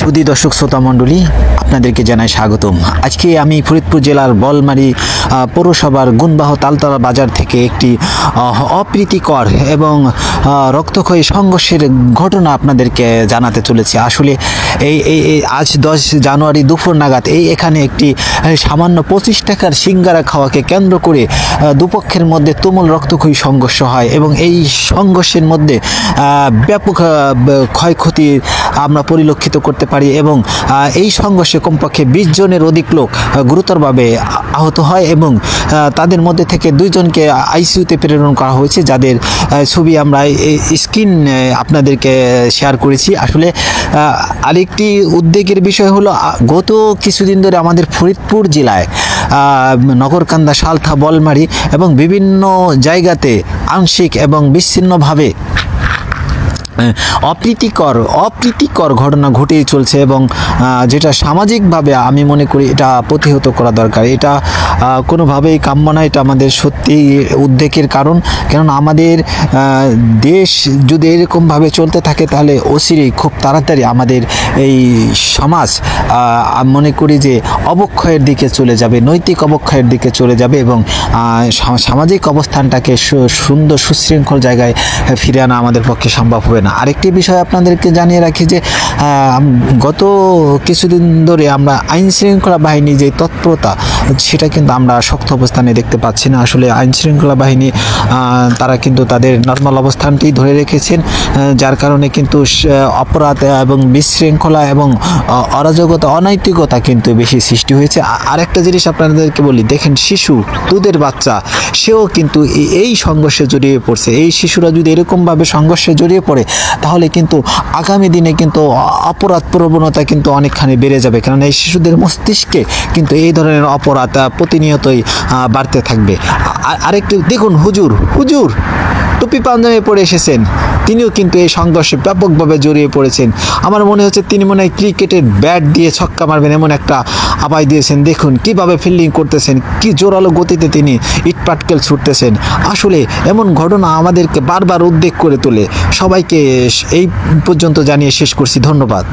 সুধী দর্শক শ্রোতা মণ্ডলী, আপনাদেরকে জানাই স্বাগতম। আজকে আমি ফরিদপুর জেলার বলমারী পৌরসভার গুণবাহ তালতলা বাজার থেকে একটি অপ্রীতিকর এবং রক্তক্ষয়ী সংঘর্ষের ঘটনা আপনাদেরকে জানাতে চলেছি। আসলে এই আজ 10 জানুয়ারি দুপুর নাগাদ এখানে একটি সামান্য 25 টাকার সিঙ্গারা খাওয়াকে কেন্দ্র করে দুপক্ষের মধ্যে তুমুল রক্তক্ষয়ী সংঘর্ষ হয় এবং এই সংঘর্ষের মধ্যে ব্যাপক ক্ষয়ক্ষতি আমরা পরিলক্ষিত করতে পারি এবং এই সংঘর্ষে কমপক্ষে 20 জনের অধিক লোক গুরুতরভাবে আহত হয় এবং তাদের মধ্যে থেকে 2 জনকে আইসিইউতে প্রেরণ করা হয়েছে, যাদের ছবি আমরা স্ক্রিন আপনাদেরকে শেয়ার করেছি। আসলে আরেকটি উদ্বেগের বিষয় হলো, গত কিছুদিন ধরে আমাদের ফরিদপুর জেলায় নগরকান্দা, সালথা, বলমারী এবং বিভিন্ন জায়গাতে আংশিক এবং বিচ্ছিন্নভাবে অপ্রীতিকর ঘটনা ঘটেই চলছে এবং যেটা সামাজিকভাবে আমি মনে করি এটা প্রতিহত করা দরকার। এটা কোনোভাবেই কাম্য না। এটা আমাদের সত্যি উদ্বেগের কারণ। কেননা আমাদের দেশ যদি এরকমভাবে চলতে থাকে তাহলে অচিরেই খুব তাড়াতাড়ি আমাদের এই সমাজ মনে করি যে অবক্ষয়ের দিকে চলে যাবে, নৈতিক অবক্ষয়ের দিকে চলে যাবে এবং সামাজিক অবস্থানটাকে সুন্দর সুশৃঙ্খল জায়গায় ফিরে আনা আমাদের পক্ষে সম্ভব হবে না। আরেকটি বিষয় আপনাদেরকে জানিয়ে রাখি যে গত কিছুদিন ধরে আমরা আইন শৃঙ্খলা বাহিনী যে তৎপরতা, সেটা কিন্তু আমরা শক্ত অবস্থানে দেখতে পাচ্ছি না। আসলে আইন শৃঙ্খলা বাহিনী তারা কিন্তু তাদের নর্মাল অবস্থানটি ধরে রেখেছেন, যার কারণে কিন্তু অপরাধ এবং বিশৃঙ্খলা এবং অরাজকতা, অনৈতিকতা কিন্তু বেশি সৃষ্টি হয়েছে। আরেকটা জিনিস আপনাদেরকে বলি, দেখেন শিশু, দুধের বাচ্চা, সেও কিন্তু এই সংঘর্ষে জড়িয়ে পড়ছে। এই শিশুরা যদি এরকমভাবে সংঘর্ষে জড়িয়ে পড়ে তাহলে কিন্তু আগামী দিনে কিন্তু অপরাধ প্রবণতা কিন্তু অনেকখানি বেড়ে যাবে, কারণ এই শিশুদের মস্তিষ্কে কিন্তু এই ধরনের অপরাধ প্রতিনিয়তই বাড়তে থাকবে। আরেকটি দেখুন, হুজুর টুপি পাঞ্জাবি পরে এসেছেন, তিনিও কিন্তু এই সংঘর্ষে ব্যাপকভাবে জড়িয়ে পড়েছেন। আমার মনে হচ্ছে তিনি মনে হয় ক্রিকেটের ব্যাট দিয়ে ছক্কা মারবেন এমন একটা আওয়াজ দিয়েছেন। দেখুন কিভাবে ফিল্ডিং করতেছেন, কি জোরালো গতিতে তিনি ইটপাটকেল ছুটতেছেন। আসলে এমন ঘটনা আমাদেরকে বারবার উদ্বেগ করে তোলে। সবাইকে এই পর্যন্ত জানিয়ে শেষ করছি। ধন্যবাদ।